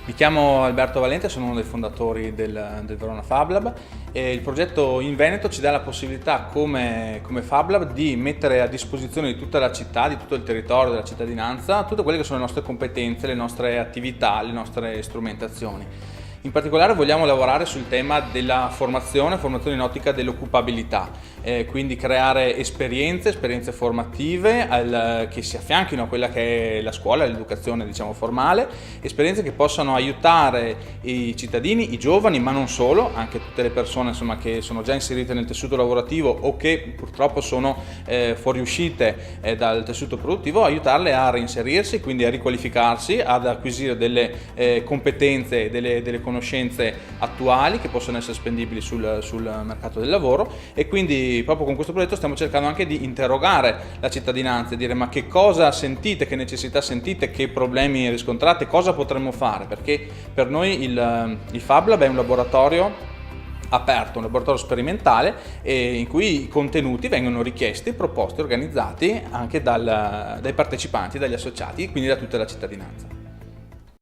Mi chiamo Alberto Valente, sono uno dei fondatori del Verona Fab Lab e il progetto in Veneto ci dà la possibilità come Fab Lab di mettere a disposizione di tutta la città, di tutto il territorio, della cittadinanza, tutte quelle che sono le nostre competenze, le nostre attività, le nostre strumentazioni. In particolare vogliamo lavorare sul tema della formazione in ottica dell'occupabilità, quindi creare esperienze formative che si affianchino a quella che è la scuola, l'educazione diciamo formale, esperienze che possano aiutare i cittadini, i giovani, ma non solo, anche tutte le persone insomma, che sono già inserite nel tessuto lavorativo o che purtroppo sono fuoriuscite dal tessuto produttivo, aiutarle a reinserirsi, quindi a riqualificarsi, ad acquisire delle competenze, delle conoscenze attuali che possono essere spendibili sul mercato del lavoro, e quindi proprio con questo progetto stiamo cercando anche di interrogare la cittadinanza e dire: ma che cosa sentite, che necessità sentite, che problemi riscontrate, cosa potremmo fare, perché per noi il Fab Lab è un laboratorio aperto, un laboratorio sperimentale in cui i contenuti vengono richiesti, proposti, organizzati anche dai partecipanti, dagli associati e quindi da tutta la cittadinanza.